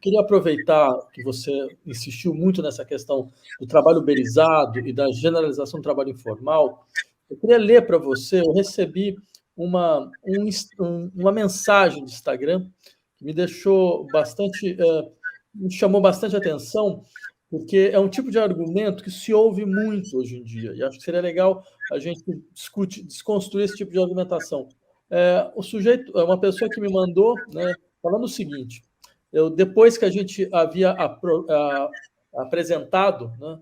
queria aproveitar que você insistiu muito nessa questão do trabalho uberizado e da generalização do trabalho informal. Eu queria ler para você, eu recebi uma mensagem de Instagram que me deixou bastante, me chamou bastante atenção, porque é um tipo de argumento que se ouve muito hoje em dia, e acho que seria legal a gente desconstruir esse tipo de argumentação. O sujeito, uma pessoa que me mandou, né, falando o seguinte: depois que a gente havia apresentado, né,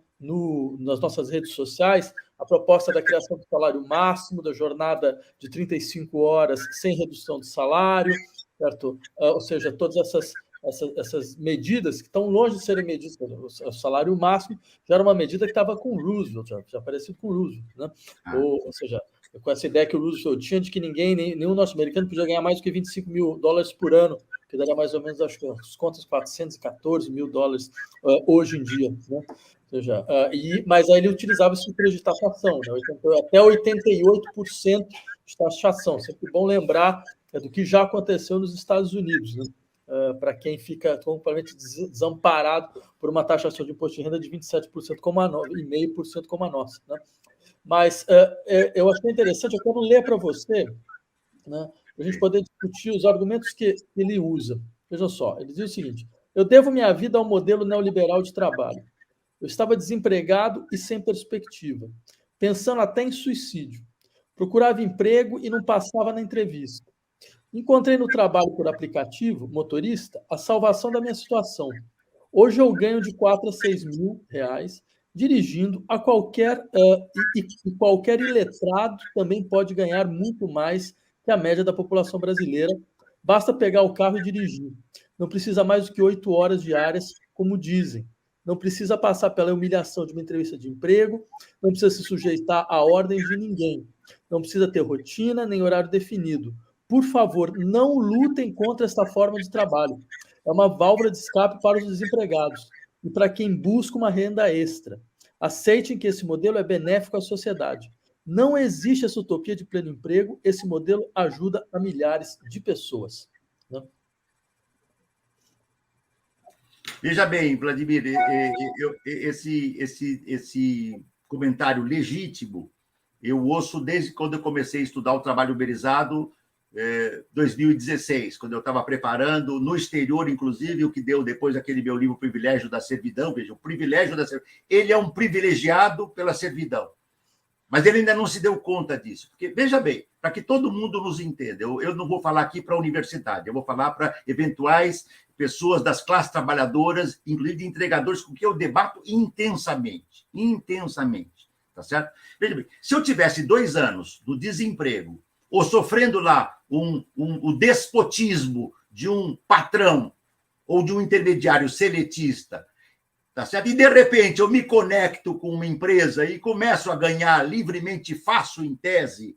nas nossas redes sociais a proposta da criação do salário máximo, da jornada de 35 horas sem redução de salário, certo? Ou seja, todas essas medidas que estão longe de serem medidas, o salário máximo já era uma medida que estava com o Roosevelt, já parecido com o Roosevelt, né? Ou seja, com essa ideia que o Roosevelt tinha de que nenhum norte-americano podia ganhar mais do que $25 mil por ano, que daria mais ou menos, acho que as contas, $414 mil hoje em dia, né? Ou seja, mas aí ele utilizava estrutura de taxação, né? Até 88% de taxação. Sempre bom lembrar do que já aconteceu nos Estados Unidos, né? Para quem fica completamente desamparado por uma taxação de imposto de renda de 27% como a nossa, e 0,5% como a nossa, né? Mas eu achei interessante, eu quero ler para você, né, para a gente poder discutir os argumentos que ele usa. Veja só, ele diz o seguinte: eu devo minha vida ao modelo neoliberal de trabalho. Eu estava desempregado e sem perspectiva, pensando até em suicídio. Procurava emprego e não passava na entrevista. Encontrei no trabalho por aplicativo, motorista, a salvação da minha situação. Hoje eu ganho de 4 a 6 mil reais dirigindo a e qualquer iletrado também pode ganhar muito mais que a média da população brasileira. Basta pegar o carro e dirigir. Não precisa mais do que 8 horas diárias, como dizem. Não precisa passar pela humilhação de uma entrevista de emprego, não precisa se sujeitar à ordem de ninguém. Não precisa ter rotina nem horário definido. Por favor, não lutem contra esta forma de trabalho. É uma válvula de escape para os desempregados e para quem busca uma renda extra. Aceitem que esse modelo é benéfico à sociedade. Não existe essa utopia de pleno emprego, esse modelo ajuda a milhares de pessoas. Né? Veja bem, Vladimir, esse comentário legítimo eu ouço desde quando eu comecei a estudar o trabalho uberizado, 2016, quando eu estava preparando no exterior, inclusive, o que deu depois aquele meu livro Privilégio da Servidão. Veja, o privilégio da servidão. Ele é um privilegiado pela servidão, mas ele ainda não se deu conta disso. Porque, veja bem, para que todo mundo nos entenda, eu não vou falar aqui para a universidade, eu vou falar para eventuais pessoas das classes trabalhadoras, inclusive de entregadores, com quem eu debato intensamente. Tá certo? Veja bem, se eu tivesse 2 anos do desemprego, ou sofrendo lá o despotismo de um patrão ou de um intermediário seletista, tá certo? E, de repente, eu me conecto com uma empresa e começo a ganhar livremente, faço, em tese,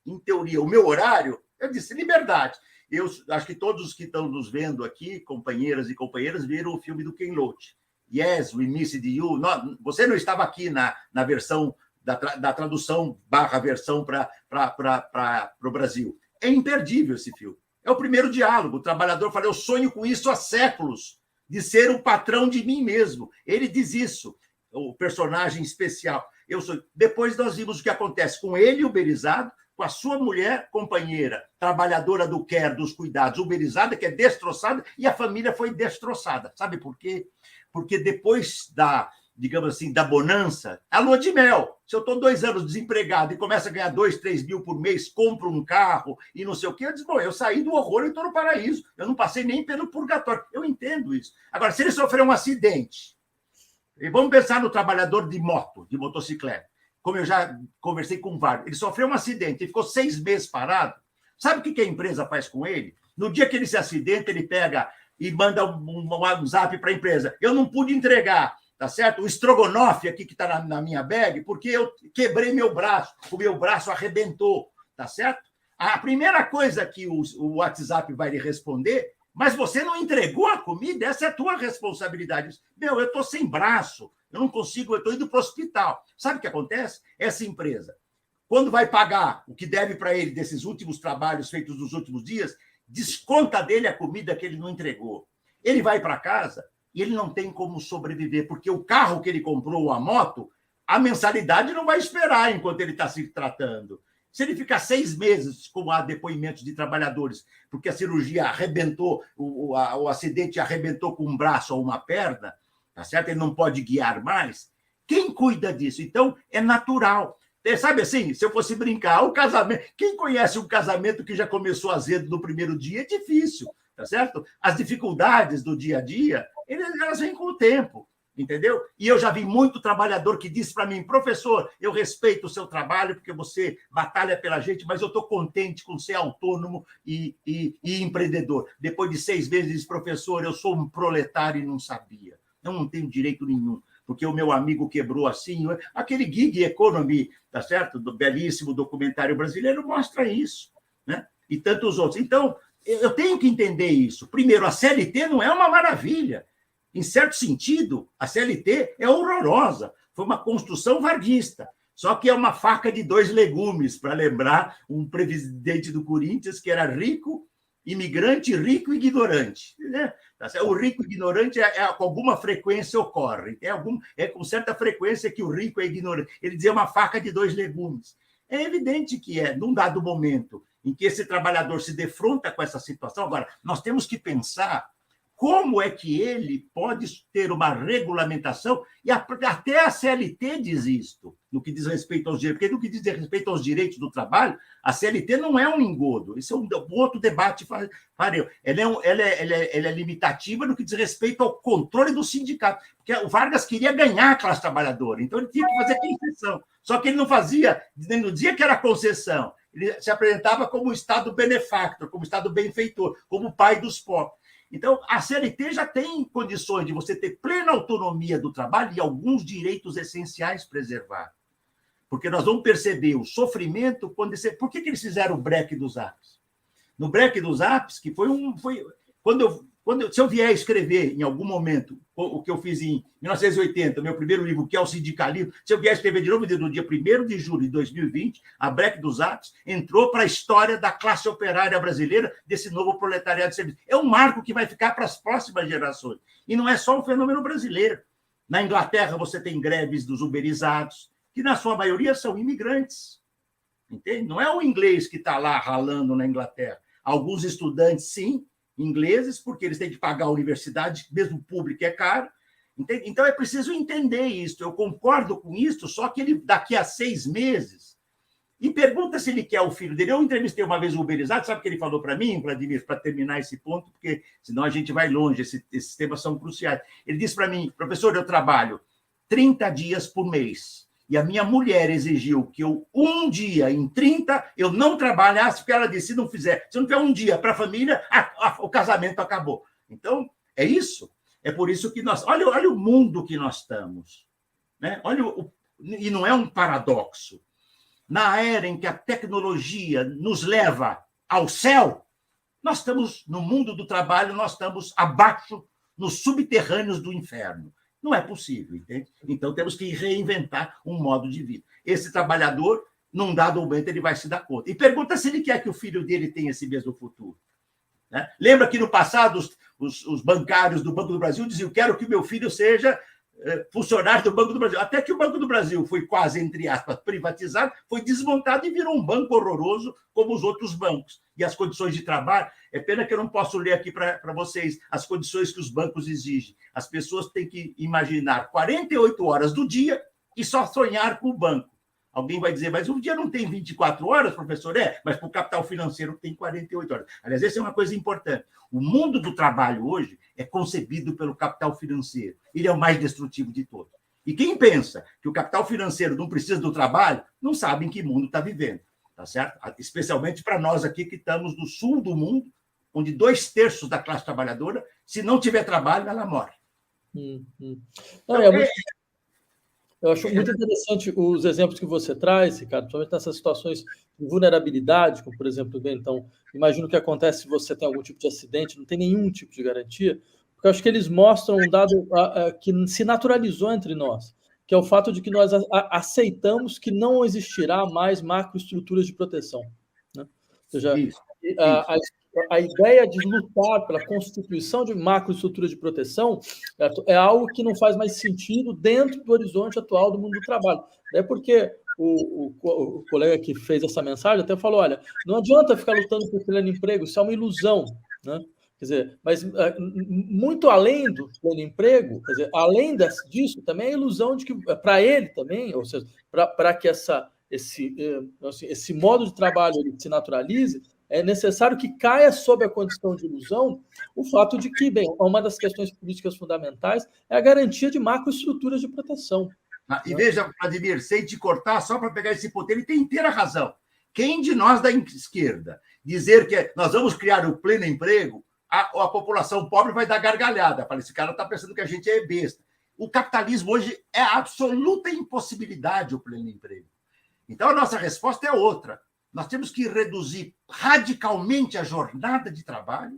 em teoria, o meu horário, eu disse, liberdade. Eu acho que todos os que estão nos vendo aqui, companheiras e companheiros, viram o filme do Ken Loach. Yes, we missed you. Não, você não estava aqui na versão da tradução / versão para o Brasil. É imperdível esse filme. É o primeiro diálogo. O trabalhador fala, eu sonho com isso há séculos, de ser o patrão de mim mesmo. Ele diz isso, o personagem especial. Depois nós vimos o que acontece com ele, uberizado, com a sua mulher companheira, trabalhadora do care, dos cuidados, uberizada, que é destroçada, e a família foi destroçada. Sabe por quê? Porque depois digamos assim, da bonança, a lua de mel. Se eu estou 2 anos desempregado e começo a ganhar 2, 3 mil por mês, compro um carro e não sei o quê, eu digo, bom, eu saí do horror e estou no paraíso. Eu não passei nem pelo purgatório. Eu entendo isso. Agora, se ele sofrer um acidente, e vamos pensar no trabalhador de moto, de motocicleta, como eu já conversei com vários, ele sofreu um acidente e ficou 6 meses parado. Sabe o que a empresa faz com ele? No dia que ele se acidenta, ele pega e manda um zap para a empresa. Eu não pude entregar, tá certo? O estrogonofe aqui que está na minha bag, porque eu quebrei meu braço, o meu braço arrebentou, tá certo? A primeira coisa que o WhatsApp vai lhe responder, mas você não entregou a comida, essa é a tua responsabilidade. Meu, eu estou sem braço, eu não consigo, eu estou indo para o hospital. Sabe o que acontece? Essa empresa, quando vai pagar o que deve para ele desses últimos trabalhos feitos nos últimos dias, desconta dele a comida que ele não entregou. ele vai para casa e ele não tem como sobreviver, porque o carro que ele comprou, ou a moto, a mensalidade não vai esperar enquanto ele está se tratando. Se ele ficar 6 meses, como há depoimentos de trabalhadores, porque a cirurgia arrebentou, o acidente arrebentou com um braço ou uma perna, tá certo? Ele não pode guiar mais. Quem cuida disso? Então, é natural. Sabe assim, se eu fosse brincar, o casamento... Quem conhece um casamento que já começou azedo no primeiro dia, é difícil, tá certo? As dificuldades do dia a dia, elas vêm com o tempo. Entendeu? E eu já vi muito trabalhador que disse para mim, professor, eu respeito o seu trabalho, porque você batalha pela gente, mas eu estou contente com ser autônomo e empreendedor. Depois de 6 meses, diz, professor, eu sou um proletário e não sabia. Eu não tenho direito nenhum, porque o meu amigo quebrou assim. Aquele Gig Economy, tá certo? Do belíssimo documentário brasileiro mostra isso, né? E tantos outros. Então, eu tenho que entender isso. Primeiro, a CLT não é uma maravilha. Em certo sentido, a CLT é horrorosa. Foi uma construção varguista. Só que é uma faca de 2 legumes, para lembrar um presidente do Corinthians que era rico, imigrante, rico e ignorante. Né? O rico e ignorante com alguma frequência ocorre. É com certa frequência que o rico é ignorante. Ele dizia uma faca de 2 legumes. É evidente que num dado momento em que esse trabalhador se defronta com essa situação. Agora, nós temos que pensar como é que ele pode ter uma regulamentação, e até a CLT diz isto, no que diz respeito aos direitos, porque no que diz respeito aos direitos do trabalho, a CLT não é um engodo, isso é um outro debate. Ela é limitativa no que diz respeito ao controle do sindicato, porque o Vargas queria ganhar a classe trabalhadora, então ele tinha que fazer concessão, só que ele não fazia, no dia que era concessão, ele se apresentava como Estado benefactor, como Estado benfeitor, como pai dos pobres. Então, a CLT já tem condições de você ter plena autonomia do trabalho e alguns direitos essenciais preservados. Porque nós vamos perceber o sofrimento quando... Por que eles fizeram o break dos apps? No break dos apps, que foi se eu vier escrever em algum momento o que eu fiz em 1980, meu primeiro livro, que é o Sindicalismo, se eu vier escrever de novo no dia 1º de julho de 2020, a break dos apps entrou para a história da classe operária brasileira, desse novo proletariado de serviço. É um marco que vai ficar para as próximas gerações. E não é só um fenômeno brasileiro. Na Inglaterra, você tem greves dos uberizados, que na sua maioria são imigrantes. Entende? Não é o inglês que está lá ralando na Inglaterra. Alguns estudantes, sim, ingleses, porque eles têm que pagar a universidade, mesmo público é caro. Entende? Então, é preciso entender isso. Eu concordo com isso, só que ele, daqui a 6 meses, e pergunta se ele quer o filho dele. Eu entrevistei uma vez o uberizado, sabe o que ele falou para mim, Vladimir, para terminar esse ponto, porque senão a gente vai longe, esses temas são cruciais. Ele disse para mim, professor, eu trabalho 30 dias por mês, e a minha mulher exigiu que eu, um dia em 30, eu não trabalhasse, porque ela disse, se não tiver um dia para a família, o casamento acabou. Então, é isso. É por isso que nós... Olha o mundo que nós estamos. Né? E não é um paradoxo. Na era em que a tecnologia nos leva ao céu, nós estamos, no mundo do trabalho, nós estamos abaixo, nos subterrâneos do inferno. Não é possível, entende? Então, temos que reinventar um modo de vida. Esse trabalhador, num dado momento, ele vai se dar conta. E pergunta se ele quer que o filho dele tenha esse mesmo futuro. Né? Lembra que, no passado, os bancários do Banco do Brasil diziam: quero que o meu filho seja funcionário do Banco do Brasil. Até que o Banco do Brasil foi quase, entre aspas, privatizado, foi desmontado e virou um banco horroroso como os outros bancos. E as condições de trabalho... É pena que eu não posso ler aqui para vocês as condições que os bancos exigem. As pessoas têm que imaginar 48 horas do dia e só sonhar com o banco. Alguém vai dizer, mas o dia não tem 24 horas, professor? Mas para o capital financeiro tem 48 horas. Aliás, essa é uma coisa importante. O mundo do trabalho hoje é concebido pelo capital financeiro. Ele é o mais destrutivo de todos. E quem pensa que o capital financeiro não precisa do trabalho, não sabe em que mundo está vivendo. Tá certo? Especialmente para nós aqui que estamos no sul do mundo, onde 2/3 da classe trabalhadora, se não tiver trabalho, ela morre. Não, eu acho muito interessante os exemplos que você traz, Ricardo, principalmente nessas situações de vulnerabilidade, como, por exemplo, então, imagino que acontece se você tem algum tipo de acidente, não tem nenhum tipo de garantia, porque eu acho que eles mostram um dado que se naturalizou entre nós, que é o fato de que nós aceitamos que não existirá mais macroestruturas de proteção. Né? Ou seja, a ideia de lutar pela constituição de macroestrutura de proteção, certo, é algo que não faz mais sentido dentro do horizonte atual do mundo do trabalho. É porque o colega que fez essa mensagem até falou, olha, não adianta ficar lutando por pleno emprego, isso é uma ilusão, né? Quer dizer, mas muito além do pleno emprego, quer dizer, além disso, também a ilusão de que, para ele também, ou seja, para que esse modo de trabalho ele se naturalize, é necessário que caia sob a condição de ilusão o fato de que, bem, uma das questões políticas fundamentais é a garantia de macroestruturas de proteção. E veja, Vladimir, sem te cortar, só para pegar esse ponto, ele tem inteira razão. Quem de nós da esquerda dizer que nós vamos criar o pleno emprego, a população pobre vai dar gargalhada. Fala, esse cara está pensando que a gente é besta. O capitalismo hoje é a absoluta impossibilidade o pleno emprego. Então, a nossa resposta é outra. Nós temos que reduzir radicalmente a jornada de trabalho,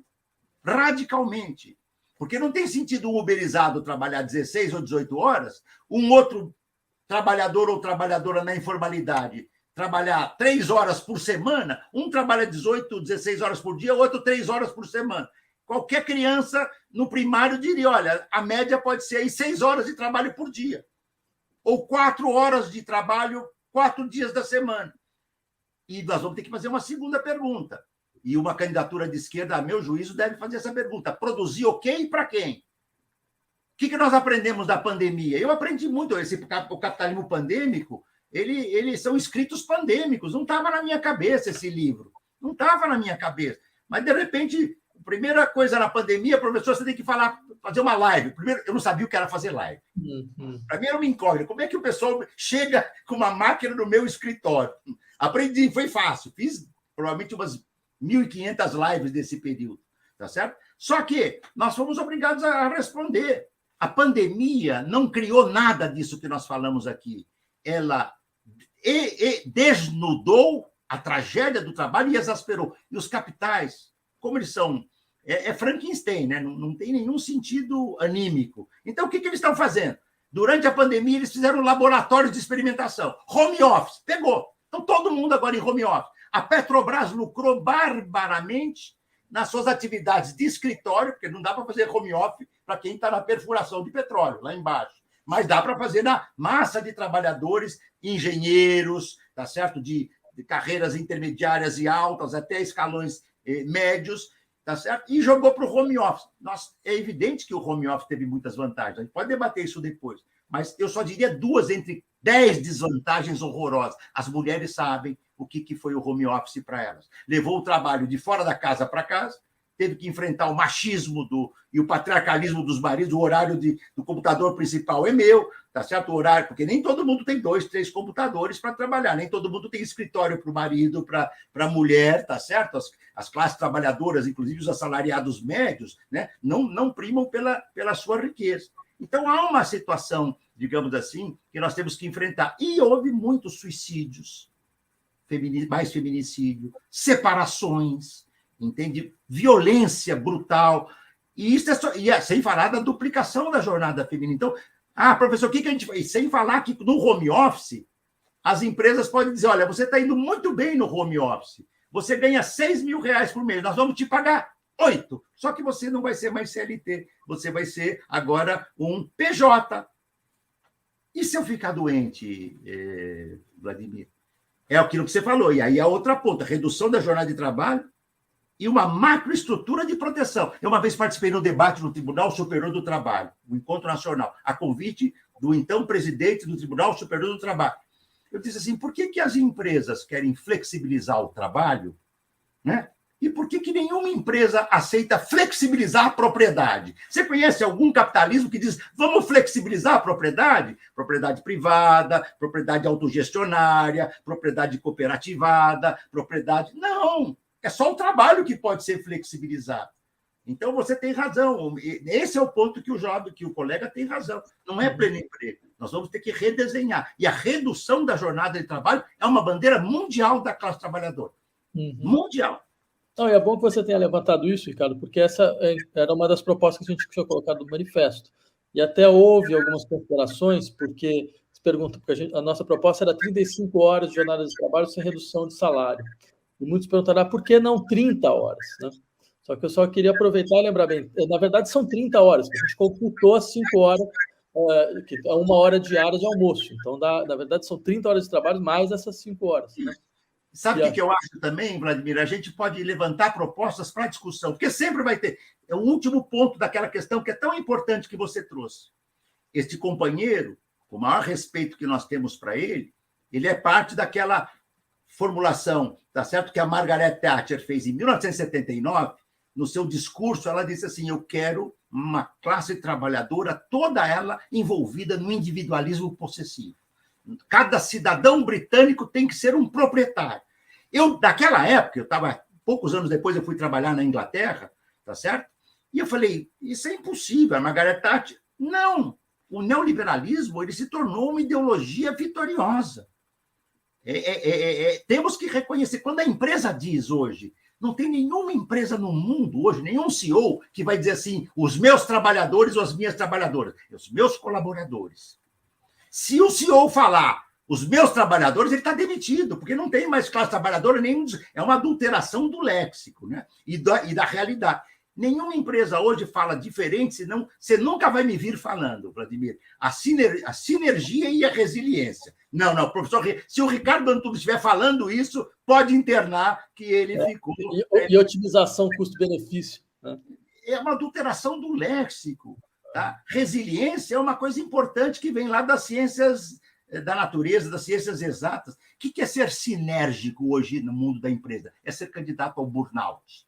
radicalmente. Porque não tem sentido um uberizado trabalhar 16 ou 18 horas, um outro trabalhador ou trabalhadora na informalidade trabalhar 3 horas por semana, um trabalha 18, 16 horas por dia, o outro 3 horas por semana. Qualquer criança no primário diria, olha, a média pode ser aí 6 horas de trabalho por dia, ou 4 horas de trabalho 4 dias da semana. E nós vamos ter que fazer uma segunda pergunta. E uma candidatura de esquerda, a meu juízo, deve fazer essa pergunta. Produzir o quê e para quem? O que nós aprendemos da pandemia? Eu aprendi muito. O capitalismo pandêmico, eles são escritos pandêmicos. Não estava na minha cabeça esse livro. Não estava na minha cabeça. Mas, de repente, a primeira coisa na pandemia, professor, você tem que fazer uma live. Primeiro, eu não sabia o que era fazer live. Para mim era uma incógnita. Como é que o pessoal chega com uma máquina no meu escritório? Aprendi, foi fácil. Fiz provavelmente umas 1.500 lives desse período, tá certo? Só que nós fomos obrigados a responder. A pandemia não criou nada disso que nós falamos aqui. Ela desnudou a tragédia do trabalho e exasperou. E os capitais, como eles são... É Frankenstein, né? Não tem nenhum sentido anímico. Então, o que eles estão fazendo? Durante a pandemia, eles fizeram laboratórios de experimentação. Home office, pegou. Então, todo mundo agora em home office. A Petrobras lucrou barbaramente nas suas atividades de escritório, porque não dá para fazer home office para quem está na perfuração de petróleo, lá embaixo. Mas dá para fazer na massa de trabalhadores, engenheiros, tá certo? De carreiras intermediárias e altas, até escalões médios, tá certo? E jogou para o home office. É evidente que o home office teve muitas vantagens, a gente pode debater isso depois, mas eu só diria 2 entre 10 desvantagens horrorosas. As mulheres sabem o que foi o home office para elas. Levou o trabalho de fora da casa para casa, teve que enfrentar o machismo e o patriarcalismo dos maridos, o horário do computador principal é meu, tá certo? O horário, porque nem todo mundo tem 2, 3 computadores para trabalhar, nem todo mundo tem escritório para o marido, para a mulher, tá certo? As classes trabalhadoras, inclusive os assalariados médios, né, não primam pela sua riqueza. Então, há uma situação, digamos assim, que nós temos que enfrentar. E houve muitos suicídios, mais feminicídio, separações, entende? Violência brutal. E isso sem falar da duplicação da jornada feminina. Então, professor, o que a gente faz? Sem falar que no home office, as empresas podem dizer, olha, você está indo muito bem no home office, você ganha R$6.000 por mês, nós vamos te pagar 8. Só que você não vai ser mais CLT, você vai ser agora um PJ. E se eu ficar doente, Vladimir? É aquilo que você falou. E aí a outra ponta, redução da jornada de trabalho e uma macroestrutura de proteção. Eu uma vez participei no debate no Tribunal Superior do Trabalho, o Encontro Nacional, a convite do então presidente do Tribunal Superior do Trabalho. Eu disse assim, por que as empresas querem flexibilizar o trabalho, né? E por que nenhuma empresa aceita flexibilizar a propriedade? Você conhece algum capitalismo que diz, vamos flexibilizar a propriedade? Propriedade privada, propriedade autogestionária, propriedade cooperativada, propriedade... Não, é só o trabalho que pode ser flexibilizado. Então, você tem razão. Esse é o ponto que o colega tem razão. Não é pleno emprego. Nós vamos ter que redesenhar. E a redução da jornada de trabalho é uma bandeira mundial da classe trabalhadora. Mundial. Não, é bom que você tenha levantado isso, Ricardo, porque essa era uma das propostas que a gente tinha colocado no manifesto. E até houve algumas considerações, porque se pergunta, porque a nossa proposta era 35 horas de jornada de trabalho sem redução de salário. E muitos perguntaram, por que não 30 horas? Né? Só que eu só queria aproveitar e lembrar bem, na verdade são 30 horas, a gente computou as 5 horas, que é 1 hora diária de almoço. Então, na verdade, são 30 horas de trabalho mais essas 5 horas. Né? Sabe o que eu acho também, Vladimir? A gente pode levantar propostas para discussão, porque sempre vai ter. É o último ponto daquela questão que é tão importante que você trouxe. Este companheiro, com o maior respeito que nós temos para ele, ele é parte daquela formulação, tá certo? Que a Margaret Thatcher fez em 1979. No seu discurso, ela disse assim: eu quero uma classe trabalhadora, toda ela envolvida no individualismo possessivo. Cada cidadão britânico tem que ser um proprietário. Naquela época, poucos anos depois, eu fui trabalhar na Inglaterra, tá certo? E eu falei, isso é impossível, a Margaret Thatcher. Não, o neoliberalismo ele se tornou uma ideologia vitoriosa. Temos que reconhecer, quando a empresa diz hoje, não tem nenhuma empresa no mundo hoje, nenhum CEO que vai dizer assim, os meus trabalhadores ou as minhas trabalhadoras, os meus colaboradores. Se o CEO falar os meus trabalhadores, ele está demitido, porque não tem mais classe trabalhadora, é uma adulteração do léxico, né? e da realidade. Nenhuma empresa hoje fala diferente, senão você nunca vai me vir falando, Vladimir, a sinergia e a resiliência. Não, professor, se o Ricardo Antunes estiver falando isso, pode internar que ele ficou... E otimização custo-benefício. Né? É uma adulteração do léxico. Tá? Resiliência é uma coisa importante que vem lá das ciências da natureza, das ciências exatas. O que é ser sinérgico hoje no mundo da empresa? É ser candidato ao burnout.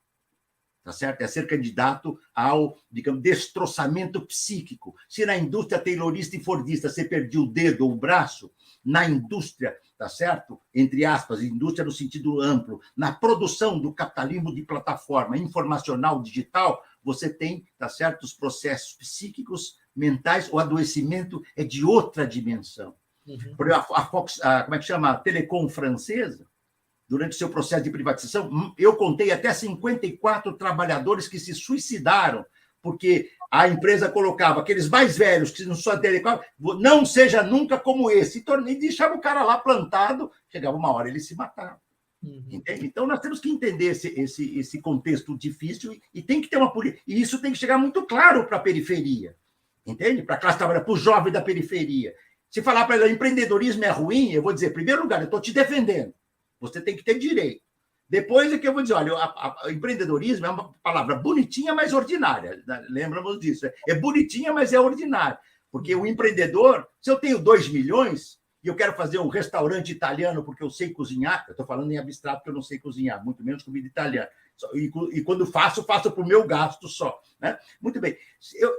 Tá certo? É ser candidato ao, digamos, destroçamento psíquico. Se na indústria taylorista e fordista você perdeu o dedo ou o braço, na indústria, tá certo? Entre aspas, indústria no sentido amplo, na produção do capitalismo de plataforma informacional digital, você tem, tá certo, os processos psíquicos, mentais, o adoecimento é de outra dimensão. Uhum. Por exemplo, como é que chama? A Telecom francesa, durante o seu processo de privatização, eu contei até 54 trabalhadores que se suicidaram, porque a empresa colocava aqueles mais velhos, que não são Telecom, não seja nunca como esse, e deixava o cara lá plantado, chegava uma hora, ele se matava. Entende? Então, nós temos que entender esse contexto difícil e tem que ter uma política. E isso tem que chegar muito claro para a periferia. Entende? Para a classe trabalhadora, para o jovem da periferia. Se falar para ele, empreendedorismo é ruim, eu vou dizer, em primeiro lugar, eu estou te defendendo. Você tem que ter direito. Depois é que eu vou dizer, olha, empreendedorismo é uma palavra bonitinha, mas ordinária. Lembramos disso. É bonitinha, mas é ordinária. Porque o empreendedor, se eu tenho 2 milhões... e eu quero fazer um restaurante italiano porque eu sei cozinhar, eu estou falando em abstrato porque eu não sei cozinhar, muito menos comida italiana. E quando faço para o meu gasto só. Né? Muito bem.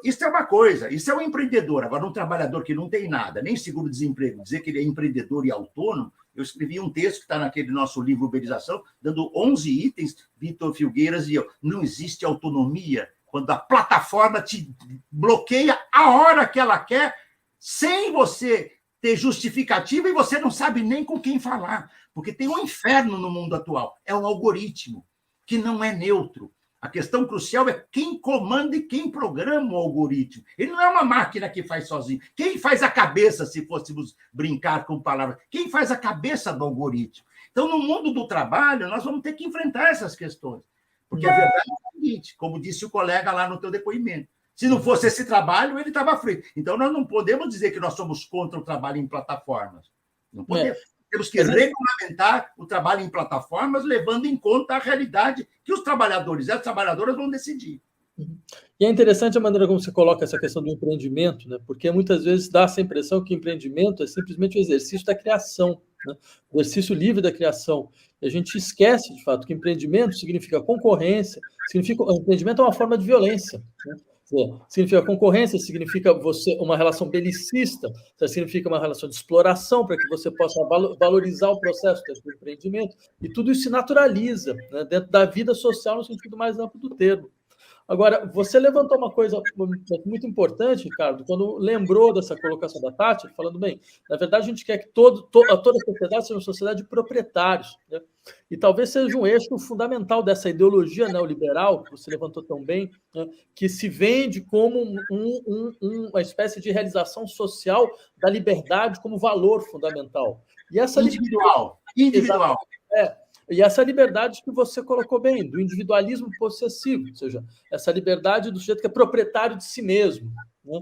Isso é uma coisa, isso é um empreendedor. Agora, um trabalhador que não tem nada, nem seguro-desemprego, dizer que ele é empreendedor e autônomo, eu escrevi um texto que está naquele nosso livro Uberização, dando 11 itens, Vitor Filgueiras e eu. Não existe autonomia quando a plataforma te bloqueia a hora que ela quer, sem você ter justificativa e você não sabe nem com quem falar, porque tem um inferno no mundo atual, é um algoritmo que não é neutro. A questão crucial é quem comanda e quem programa o algoritmo. Ele não é uma máquina que faz sozinho. Quem faz a cabeça, se fôssemos brincar com palavras? Quem faz a cabeça do algoritmo? Então, no mundo do trabalho, nós vamos ter que enfrentar essas questões, porque a verdade é a seguinte, como disse o colega lá no teu depoimento, se não fosse esse trabalho, ele estava frito. Então, nós não podemos dizer que nós somos contra o trabalho em plataformas. Não podemos. Temos que regulamentar o trabalho em plataformas, levando em conta a realidade que os trabalhadores e as trabalhadoras vão decidir. E é interessante a maneira como você coloca essa questão do empreendimento, né? Porque muitas vezes dá essa impressão que empreendimento é simplesmente o exercício da criação, né? O exercício livre da criação. E a gente esquece, de fato, que empreendimento significa concorrência, empreendimento é uma forma de violência, né? Significa concorrência, significa uma relação belicista, significa uma relação de exploração para que você possa valorizar o processo do empreendimento, e tudo isso se naturaliza, né, dentro da vida social no sentido mais amplo do termo. Agora, você levantou uma coisa muito importante, Ricardo, quando lembrou dessa colocação da Tati, falando, bem, na verdade a gente quer que toda a sociedade seja uma sociedade de proprietários, né? E talvez seja um eixo fundamental dessa ideologia neoliberal, que você levantou tão bem, né, que se vende como uma espécie de realização social da liberdade como valor fundamental. E essa individual. E essa liberdade que você colocou bem, do individualismo possessivo, ou seja, essa liberdade do sujeito que é proprietário de si mesmo, né?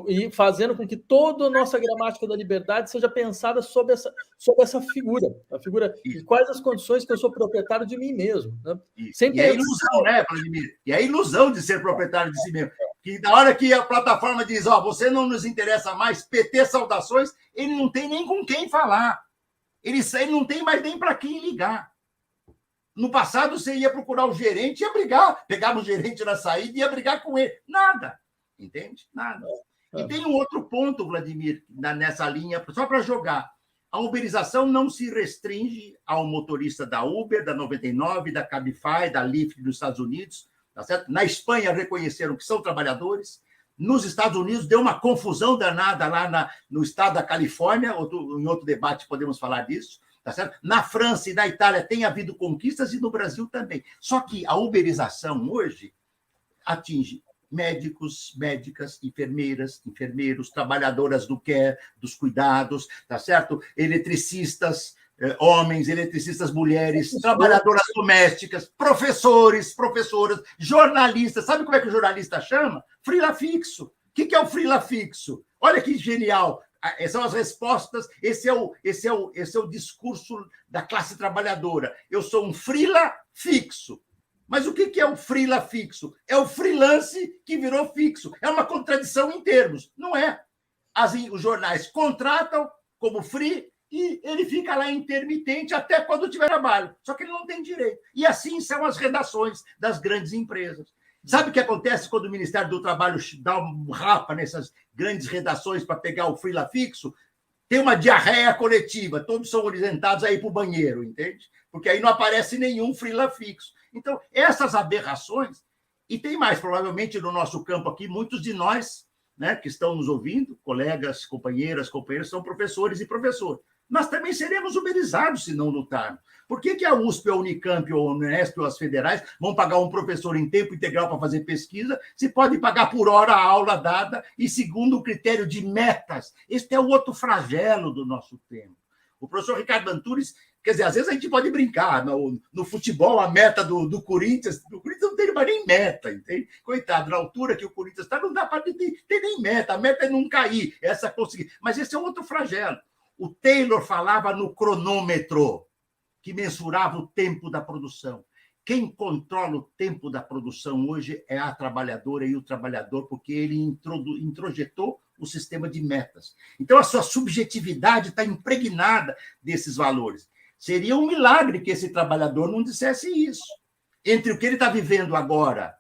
E fazendo com que toda a nossa gramática da liberdade seja pensada sob essa figura, a figura de quais as condições que eu sou proprietário de mim mesmo. Né? E é ilusão, né, Vladimir? E é ilusão de ser proprietário de si mesmo. Que na hora que a plataforma diz, você não nos interessa mais, PT saudações, ele não tem nem com quem falar. Ele não tem mais nem para quem ligar. No passado, você ia procurar o gerente, ia brigar, pegava o gerente na saída e ia brigar com ele. Nada. Entende? Nada. E tem um outro ponto, Vladimir, nessa linha, só para jogar. A uberização não se restringe ao motorista da Uber, da 99, da Cabify, da Lyft dos Estados Unidos. Tá certo? Na Espanha, reconheceram que são trabalhadores. Nos Estados Unidos, deu uma confusão danada lá no estado da Califórnia. Em outro debate podemos falar disso. Tá certo? Na França e na Itália tem havido conquistas e no Brasil também. Só que a uberização hoje atinge médicos, médicas, enfermeiros, trabalhadoras do care, dos cuidados, tá certo? Eletricistas, homens, eletricistas mulheres, trabalhadoras domésticas, professores, professoras, jornalistas. Sabe como é que o jornalista chama? Frila fixo. O que é o frila fixo? Olha que genial. São as respostas, esse é o discurso da classe trabalhadora. Eu sou um frila fixo. Mas o que é o freela fixo? É o freelance que virou fixo. É uma contradição em termos. Não é. Os jornais contratam como free e ele fica lá intermitente até quando tiver trabalho. Só que ele não tem direito. E assim são as redações das grandes empresas. Sabe o que acontece quando o Ministério do Trabalho dá um rapa nessas grandes redações para pegar o freela fixo? Tem uma diarreia coletiva. Todos são orientados a ir para o banheiro, entende? Porque aí não aparece nenhum freela fixo. Então, essas aberrações, e tem mais, provavelmente no nosso campo aqui, muitos de nós, né, que estão nos ouvindo, colegas, companheiras, companheiros, são professores e professoras. Nós também seremos uberizados se não lutarmos. Por que a USP, a Unicamp, ou a Unesp, ou as federais vão pagar um professor em tempo integral para fazer pesquisa, se pode pagar por hora a aula dada e segundo o critério de metas? Este é o outro flagelo do nosso tempo. O professor Ricardo Antunes, quer dizer, às vezes a gente pode brincar, no futebol, a meta do Corinthians não tem mais nem meta, entende? Coitado, na altura que o Corinthians está, não dá para ter nem meta, a meta é não cair, essa conseguir. Mas esse é outro flagelo. O Taylor falava no cronômetro, que mensurava o tempo da produção. Quem controla o tempo da produção hoje é a trabalhadora e o trabalhador, porque ele introjetou o sistema de metas. Então, a sua subjetividade está impregnada desses valores. Seria um milagre que esse trabalhador não dissesse isso. Entre o que ele está vivendo agora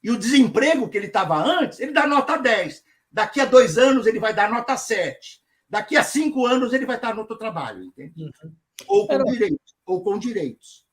e o desemprego que ele estava antes, ele dá nota 10. Daqui a 2 anos, ele vai dar nota 7. Daqui a 5 anos, ele vai estar no outro trabalho, entende? Ou com direitos.